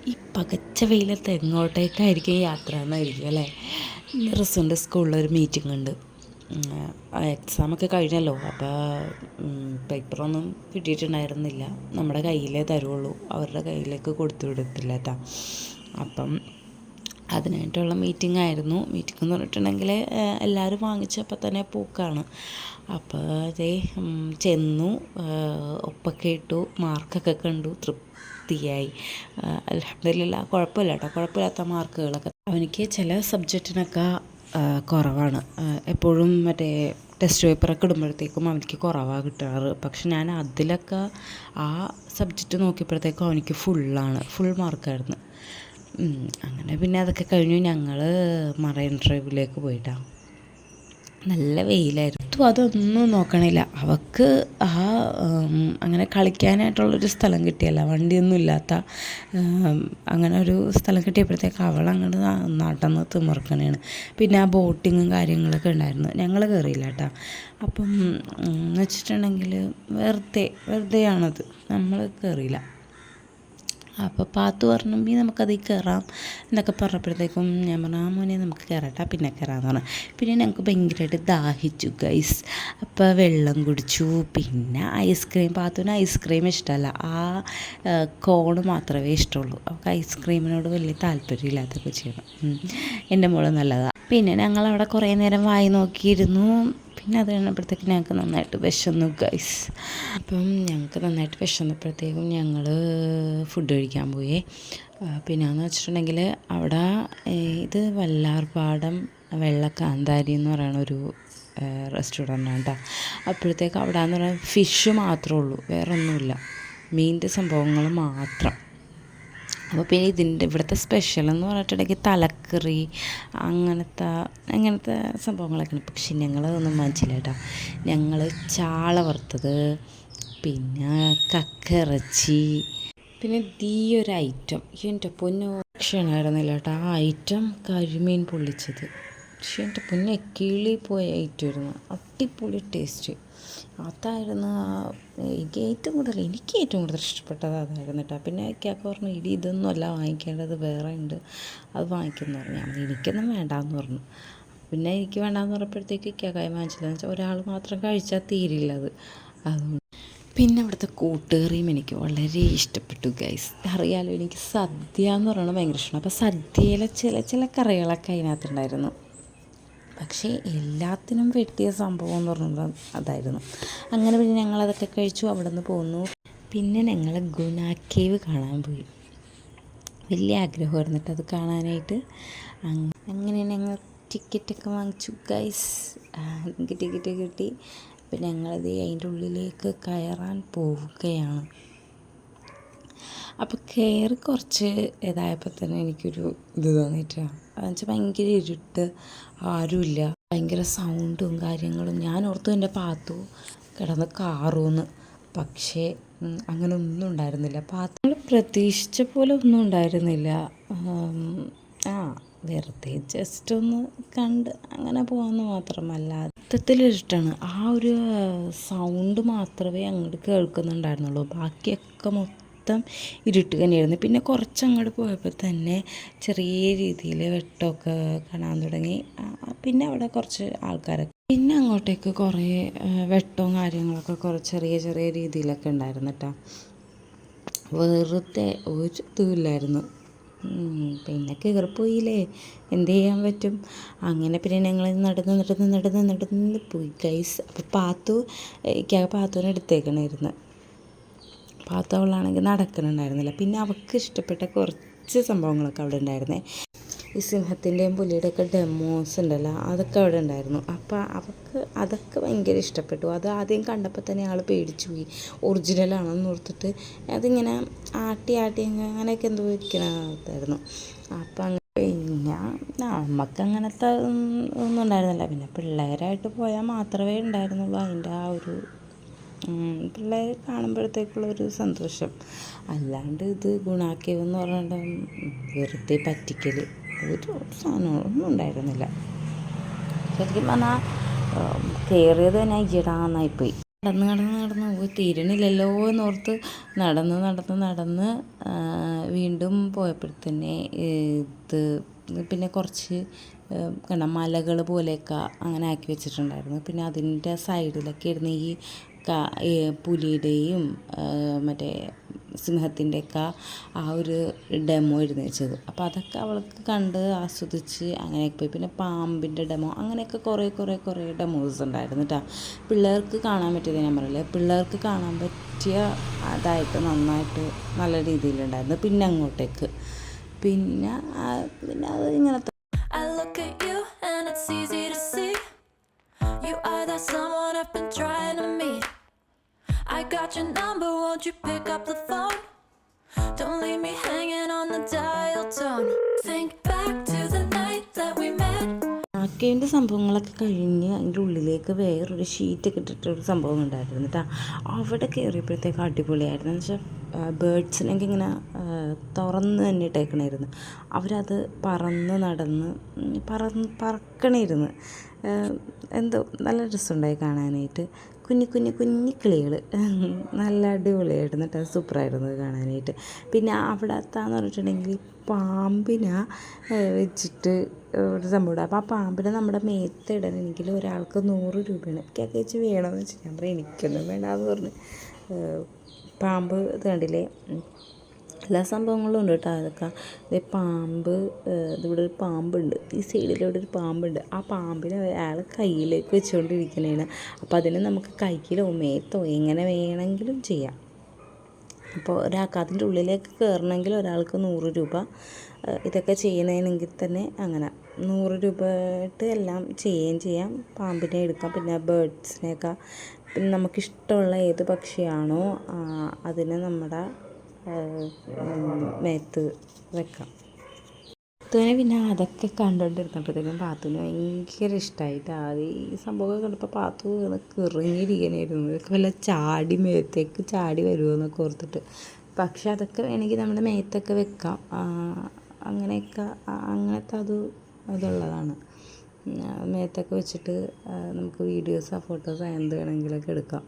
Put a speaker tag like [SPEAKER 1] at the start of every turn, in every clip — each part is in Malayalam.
[SPEAKER 1] ഈ പകച്ച വെയിലത്ത് എങ്ങോട്ടേക്കായിരിക്കും യാത്ര എന്നായിരിക്കും അല്ലേ. റിസുൻ്റെ സ്കൂളിലൊരു മീറ്റിംഗ് ഉണ്ട്. എക്സാമൊക്കെ കഴിഞ്ഞല്ലോ. അപ്പോൾ പേപ്പറൊന്നും കിട്ടിയിട്ടുണ്ടായിരുന്നില്ല. നമ്മുടെ കയ്യിലേ തരുള്ളൂ, അവരുടെ കയ്യിലേക്ക് കൊടുത്തു വിടത്തില്ല കേട്ടോ. അപ്പം അതിനായിട്ടുള്ള മീറ്റിംഗ് ആയിരുന്നു. മീറ്റിംഗ് എന്ന് പറഞ്ഞിട്ടുണ്ടെങ്കിൽ എല്ലാവരും വാങ്ങിച്ചപ്പോൾ തന്നെ പൂക്കാണ്. അപ്പോൾ അതേ ചെന്നു, ഒപ്പൊക്കെ ഇട്ടു, മാർക്കൊക്കെ കണ്ടു, തൃപ്തിയായി. അൽഹംദുലില്ലാ, കുഴപ്പമില്ല കേട്ടോ. കുഴപ്പമില്ലാത്ത മാർക്കുകളൊക്കെ. അവനിക്ക് ചില സബ്ജക്റ്റിനൊക്കെ കുറവാണ്. എപ്പോഴും മറ്റേ ടെസ്റ്റ് പേപ്പറൊക്കെ ഇടുമ്പോഴത്തേക്കും അവനിക്ക് കുറവാണ് കിട്ടാറ്. പക്ഷെ ഞാൻ അതിലൊക്കെ ആ സബ്ജക്റ്റ് നോക്കിയപ്പോഴത്തേക്കും അവനിക്ക് ഫുൾ മാർക്കായിരുന്നു. അങ്ങനെ പിന്നെ അതൊക്കെ കഴിഞ്ഞു ഞങ്ങൾ മറൈൻ ഡ്രൈവിലേക്ക് പോയിട്ടാണ്. നല്ല വെയിലായിരുന്നു. അതൊന്നും നോക്കണില്ല. അവൾക്ക് അങ്ങനെ കളിക്കാനായിട്ടുള്ളൊരു സ്ഥലം കിട്ടിയല്ല, വണ്ടിയൊന്നും ഇല്ലാത്ത അങ്ങനെ ഒരു സ്ഥലം കിട്ടിയപ്പോഴത്തേക്ക് അവളങ്ങോട്ട് നടന്ന് തിമിർക്കണേണ്. പിന്നെ ആ ബോട്ടിങ്ങും കാര്യങ്ങളൊക്കെ ഉണ്ടായിരുന്നു. ഞങ്ങൾ കയറിയില്ല കേട്ടോ. അപ്പം എന്ന് വെച്ചിട്ടുണ്ടെങ്കിൽ വെറുതെയാണത്, നമ്മൾ കയറിയില്ല. അപ്പോൾ പാത്തു പറഞ്ഞു നമുക്കതിൽ കയറാം എന്നൊക്കെ പറഞ്ഞപ്പോഴത്തേക്കും ഞാൻ പറഞ്ഞു മോനെ നമുക്ക് കയറട്ടാ, പിന്നെ കയറാമെന്ന് പറഞ്ഞു. പിന്നെ ഞങ്ങൾക്ക് ഭയങ്കരമായിട്ട് ദാഹിച്ചു ഗൈസ്. അപ്പോൾ വെള്ളം കുടിച്ചു. പിന്നെ ഐസ്ക്രീം, പാത്തുവിന് ഐസ്ക്രീം ഇഷ്ടമല്ല, ആ കോണ് മാത്രമേ ഇഷ്ടമുള്ളൂ. അവൾക്ക് ഐസ്ക്രീമിനോട് വലിയ താല്പര്യമില്ലാത്ത കൊച്ചിയാണ്. എൻ്റെ മോള് നല്ലതാണ്. പിന്നെ ഞങ്ങളവിടെ കുറേ നേരം വായി നോക്കിയിരുന്നു. പിന്നെ അത് കഴിഞ്ഞപ്പോഴത്തേക്ക് ഞങ്ങൾക്ക് നന്നായിട്ട് വിശന്നു ഗൈസ്. അപ്പം ഞങ്ങൾക്ക് നന്നായിട്ട് വിശന്നപ്പോഴത്തേക്കും ഞങ്ങൾ ഫുഡ് കഴിക്കാൻ പോയി. പിന്നെയെന്ന് വെച്ചിട്ടുണ്ടെങ്കിൽ അവിടെ ഇത് വല്ലാർപാടം വെള്ളക്കാന്താരി എന്ന് പറയുന്ന ഒരു റെസ്റ്റോറൻ്റാണ് കേട്ടോ. അപ്പോഴത്തേക്ക് അവിടെ എന്ന് പറഞ്ഞാൽ ഫിഷ് മാത്രമേ ഉള്ളൂ, വേറെ ഒന്നുമില്ല, മീനിൻ്റെ സംഭവങ്ങൾ മാത്രം. അപ്പോൾ പിന്നെ ഇവിടുത്തെ സ്പെഷ്യൽ എന്ന് പറഞ്ഞിട്ടുണ്ടെങ്കിൽ തലക്കറി അങ്ങനത്തെ സംഭവങ്ങളൊക്കെയാണ്. പക്ഷെ ഞങ്ങളതൊന്നും വാങ്ങിച്ചില്ല കേട്ടോ. ഞങ്ങൾ ചാള വറുത്തത്, പിന്നെ കക്കിറച്ചി, പിന്നെ ഒരു ഐറ്റം എൻ്റെ പൊന്നു ഭക്ഷണമായിരുന്നില്ല കേട്ടോ. ആ ഐറ്റം കരിമീൻ പൊള്ളിച്ചത്. പക്ഷേ എൻ്റെ പൊന്നെ കിളി പോയ ഐറ്റമായിരുന്നു, അടിപൊളി ടേസ്റ്റ്. അതായിരുന്നു എനിക്ക് ഏറ്റവും കൂടുതൽ ഇഷ്ടപ്പെട്ടത് അതായിരുന്നു കേട്ടോ. പിന്നെ ഇക്കാക്ക പറഞ്ഞു ഇതൊന്നും അല്ല വാങ്ങിക്കേണ്ടത്, വേറെ ഉണ്ട്, അത് വാങ്ങിക്കുമെന്ന് പറഞ്ഞു. ഞാൻ എനിക്കൊന്നും വേണ്ടാന്ന് പറഞ്ഞു. പിന്നെ എനിക്ക് വേണ്ടാന്ന് പറഞ്ഞപ്പോഴത്തേക്ക് ഇക്കാക്കായി വാങ്ങിച്ചതെന്ന് വെച്ചാൽ ഒരാൾ മാത്രം കഴിച്ചാൽ തീരില്ല അതുകൊണ്ട്. പിന്നെ അവിടുത്തെ കൂട്ടുകറിയും എനിക്ക് വളരെ ഇഷ്ടപ്പെട്ടു ഗൈസ്. അറിയാലോ എനിക്ക് സദ്യ എന്ന് പറയുന്നത് ഭയങ്കര ഇഷ്ടമാണ്. അപ്പോൾ സദ്യയിലെ ചില കറികളൊക്കെ അതിനകത്തുണ്ടായിരുന്നു. പക്ഷേ എല്ലാത്തിനും വെട്ടിയ സംഭവം എന്ന് പറഞ്ഞാൽ അതായിരുന്നു. അങ്ങനെ പിന്നെ ഞങ്ങളതൊക്കെ കഴിച്ചു, അവിടെ നിന്ന് പോന്നു. പിന്നെ ഞങ്ങൾ ഗുണ കേവ് കാണാൻ പോയി. വലിയ ആഗ്രഹമായിരുന്നു കേട്ടോ അത് കാണാനായിട്ട്. അങ്ങനെ ഞങ്ങൾ ടിക്കറ്റൊക്കെ വാങ്ങിച്ചു ഗൈസ്. ടിക്കറ്റ് കിട്ടി. അപ്പം ഞങ്ങളത് അതിൻ്റെ ഉള്ളിലേക്ക് കയറാൻ പോവുകയാണ്. അപ്പോൾ കയറി കുറച്ച് ഇതായപ്പോൾ തന്നെ എനിക്കൊരു ഇത് തോന്നിയിട്ടാണ്. അതെന്ന് വെച്ചാൽ ഭയങ്കര ഇരുട്ട്, ആരുമില്ല, ഭയങ്കര സൗണ്ടും കാര്യങ്ങളും. ഞാൻ ഓർത്തു എൻ്റെ പാത്തു കിടന്ന് കാറുമെന്ന്. പക്ഷേ അങ്ങനെ ഒന്നും ഉണ്ടായിരുന്നില്ല. പാത്തു പ്രതീക്ഷിച്ച പോലെ ഒന്നും ഉണ്ടായിരുന്നില്ല. വെറുതെ ജസ്റ്റ് ഒന്ന് കണ്ട് അങ്ങനെ പോകാമെന്ന് മാത്രമല്ല, മൊത്തത്തിലിരുട്ടാണ്. ആ ഒരു സൗണ്ട് മാത്രമേ അങ്ങോട്ട് കേൾക്കുന്നുണ്ടായിരുന്നുള്ളൂ, ബാക്കിയൊക്കെ മൊത്തം ഇരുട്ട് തന്നെയായിരുന്നു. പിന്നെ കുറച്ചങ്ങോട്ട് പോയപ്പോൾ തന്നെ ചെറിയ രീതിയിൽ വെട്ടമൊക്കെ കാണാൻ തുടങ്ങി. പിന്നെ അവിടെ കുറച്ച് ആൾക്കാരൊക്കെ, പിന്നെ അങ്ങോട്ടേക്ക് കുറേ വെട്ടവും കാര്യങ്ങളൊക്കെ ചെറിയ രീതിയിലൊക്കെ ഉണ്ടായിരുന്നു കേട്ടോ. വെറുതെ ഒരു ഇതുമില്ലായിരുന്നു. പിന്നെ കയറിപ്പോയില്ലേ, എന്ത് ചെയ്യാൻ പറ്റും. അങ്ങനെ പിന്നെ ഞങ്ങൾ നടന്ന് പോയി ഗൈസ്. അപ്പോൾ പാത്തുവിനെ എടുത്തേക്കണമായിരുന്നു. പാത്തു അവളാണെങ്കിൽ നടക്കണുണ്ടായിരുന്നില്ല. പിന്നെ അവൾക്ക് ഇഷ്ടപ്പെട്ട കുറച്ച് സംഭവങ്ങളൊക്കെ അവിടെ ഉണ്ടായിരുന്നേ. ഈ സിംഹത്തിൻ്റെയും പുലിയുടെയൊക്കെ ഡെമോസ് ഉണ്ടല്ലോ, അതൊക്കെ അവിടെ ഉണ്ടായിരുന്നു. അപ്പോൾ അവൾക്ക് അതൊക്കെ ഭയങ്കര ഇഷ്ടപ്പെട്ടു. അത് ആദ്യം കണ്ടപ്പോൾ തന്നെ ആൾ പേടിച്ചു പോയി, ഒറിജിനലാണെന്ന് ഓർത്തിട്ട്. അതിങ്ങനെ ആട്ടി അങ്ങനെയൊക്കെ എന്തോ ഇരിക്കണതായിരുന്നു. അപ്പം പിന്നെ നമുക്ക് അങ്ങനത്തെ ഒന്നും ഉണ്ടായിരുന്നില്ല. പിന്നെ പിള്ളേരായിട്ട് പോയാൽ മാത്രമേ ഉണ്ടായിരുന്നുള്ളൂ അതിൻ്റെ ആ ഒരു പിള്ളേർ കാണുമ്പോഴത്തേക്കുള്ളൊരു സന്തോഷം. അല്ലാണ്ട് ഇത് ഗുണ കേവ് എന്ന് പറഞ്ഞിട്ട് വെറുതെ പറ്റിക്കൽ, ഒരു സാധനമൊന്നും ഉണ്ടായിരുന്നില്ല. ശരിക്കും പറഞ്ഞാൽ കയറിയത് തന്നെ ഇടാന്നായിപ്പോയി. നടന്ന് തീരണില്ലല്ലോ എന്നോർത്ത് നടന്ന് വീണ്ടും പോയപ്പോഴത്തന്നെ ഇത് പിന്നെ കുറച്ച് മലകൾ പോലെയൊക്കെ അങ്ങനെ ആക്കി വെച്ചിട്ടുണ്ടായിരുന്നു. പിന്നെ അതിൻ്റെ സൈഡിലൊക്കെ ആയിരുന്നു ഈ പുലിയുടെയും മറ്റേ സിംഹത്തിൻ്റെയൊക്കെ ആ ഒരു ഡെമോ ഇരുന്ന് വെച്ചത്. അപ്പോൾ അതൊക്കെ അവൾക്ക് കണ്ട് ആസ്വദിച്ച് അങ്ങനെയൊക്കെ പോയി. പിന്നെ പാമ്പിൻ്റെ ഡെമോ അങ്ങനെയൊക്കെ കുറേ ഡെമോസ് ഉണ്ടായിരുന്നു കേട്ടോ. പിള്ളേർക്ക് കാണാൻ പറ്റിയത് ഞാൻ പറയില്ലേ, പിള്ളേർക്ക് കാണാൻ പറ്റിയ അതായിട്ട് നന്നായിട്ട് നല്ല രീതിയിലുണ്ടായിരുന്നു. പിന്നെ അങ്ങോട്ടേക്ക് പിന്നെ അത് ഇങ്ങനത്തെ I look at you and it's easy to see you are that someone I've been trying to meet. I got your number, won't you pick up the phone? Don't leave me hanging on the dial tone. Think back to the night that we met. ആക്കേൻ്റെ സംഭവങ്ങളൊക്കെ കഴിഞ്ഞ് അതിൻ്റെ ഉള്ളിലേക്ക് വേറൊരു ഷീറ്റൊക്കെ ഇട്ടിട്ടൊരു സംഭവം ഉണ്ടായിരുന്നു കേട്ടോ. അവിടെ കയറിയപ്പോഴത്തേക്ക് അടിപൊളിയായിരുന്നു. എന്ന് വെച്ചാൽ ബേഡ്സിനൊക്കെ ഇങ്ങനെ തുറന്ന് തന്നെ ഇട്ടേക്കണമായിരുന്നു. അവരത് പറക്കണമായിരുന്നു. എന്തോ നല്ല രസമുണ്ടായി കാണാനായിട്ട്. കുഞ്ഞി കിളികൾ നല്ല അടിപൊളിയായിരുന്നു കേട്ടോ. സൂപ്പറായിരുന്നു കാണാനായിട്ട്. പിന്നെ അവിടത്താന്ന് പറഞ്ഞിട്ടുണ്ടെങ്കിൽ പാമ്പിനെ വെച്ചിട്ട് ഒരു സംഭവം. അപ്പോൾ ആ പാമ്പിനെ നമ്മുടെ മേത്തിടണമെങ്കിൽ ഒരാൾക്ക് 100 രൂപയാണ്. കേക്ക് വെച്ച് വേണമെന്ന് വെച്ചാൽ ഞാൻ പറയും എനിക്കൊന്നും വേണ്ടാന്ന് പറഞ്ഞ്. പാമ്പ് ഇത് കണ്ടില്ലേ, എല്ലാ സംഭവങ്ങളും ഉണ്ട് കേട്ടോ. അതൊക്കെ ഇതേ പാമ്പ്, ഇതിവിടെ ഒരു പാമ്പുണ്ട്, ഈ സൈഡിലിവിടെ ഒരു പാമ്പുണ്ട്. ആ പാമ്പിനെ അയാൾ കയ്യിലേക്ക് വെച്ചുകൊണ്ടിരിക്കണേണ്. അപ്പോൾ അതിനെ നമുക്ക് കയ്യിലോ മേത്തോ എങ്ങനെ വേണമെങ്കിലും ചെയ്യാം. അപ്പോൾ ഒരാൾക്ക് അതിൻ്റെ ഉള്ളിലേക്ക് കയറണമെങ്കിൽ ഒരാൾക്ക് 100 രൂപ. ഇതൊക്കെ ചെയ്യുന്നതിനെങ്കിൽ തന്നെ അങ്ങനെ 100 രൂപ ഇട്ട് എല്ലാം ചെയ്യുകയും ചെയ്യാം. പാമ്പിനെ എടുക്കാം. പിന്നെ ബേഡ്സിനെയൊക്കെ പിന്നെ നമുക്കിഷ്ടമുള്ള ഏത് പക്ഷിയാണോ അതിനെ നമ്മുടെ മേത്ത് വെക്കാം. പാത്തുവിനെ പിന്നെ അതൊക്കെ കണ്ടുകൊണ്ടിരുന്നപ്പോഴത്തേക്കും പാത്തുവിന് ഭയങ്കര ഇഷ്ടമായിട്ട് ആദ്യം ഈ സംഭവമൊക്കെ കണ്ടപ്പോൾ പാത്തു കിറങ്ങിയിരിക്കണമായിരുന്നു. ഇതൊക്കെ വല്ല മേത്തേക്ക് ചാടി വരുമോ എന്നൊക്കെ ഓർത്തിട്ട്. പക്ഷെ അതൊക്കെ വേണമെങ്കിൽ നമ്മുടെ മേത്തൊക്കെ വെക്കാം. അങ്ങനത്തെ അതുള്ളതാണ്. മേത്തൊക്കെ വെച്ചിട്ട് നമുക്ക് വീഡിയോസോ ഫോട്ടോസോ എന്ത് വേണമെങ്കിലൊക്കെ എടുക്കാം.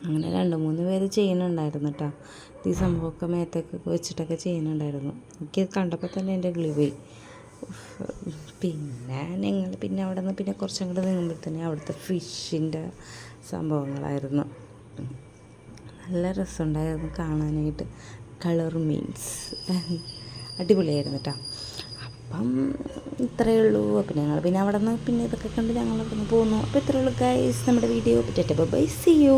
[SPEAKER 1] അങ്ങനെ 2-3 പേര് ചെയ്യുന്നുണ്ടായിരുന്നു കേട്ടോ. ഈ സംഭവമൊക്കെ മേത്തൊക്കെ വെച്ചിട്ടൊക്കെ ചെയ്യുന്നുണ്ടായിരുന്നു. എനിക്കത് കണ്ടപ്പോൾ തന്നെ എൻ്റെ കിളി പോയി. പിന്നെ അവിടെ നിന്ന് പിന്നെ കുറച്ചങ്ങോട്ട് നീങ്ങുമ്പോഴത്തന്നെ അവിടുത്തെ ഫിഷിൻ്റെ സംഭവങ്ങളായിരുന്നു. നല്ല രസമുണ്ടായിരുന്നു കാണാനായിട്ട്. കളർ മീൻസ് അടിപൊളിയായിരുന്നു കേട്ടോ. അപ്പം ഇത്രയേ ഉള്ളൂ. അപ്പം ഞങ്ങൾ പിന്നെ അവിടെ നിന്ന് പിന്നെ ഇതൊക്കെ കണ്ട് ഞങ്ങൾ അവിടെ നിന്ന് പോന്നു. അപ്പോൾ ഇത്രയേ ഉള്ളൂ ഗൈസ് നമ്മുടെ വീഡിയോ. By, see you.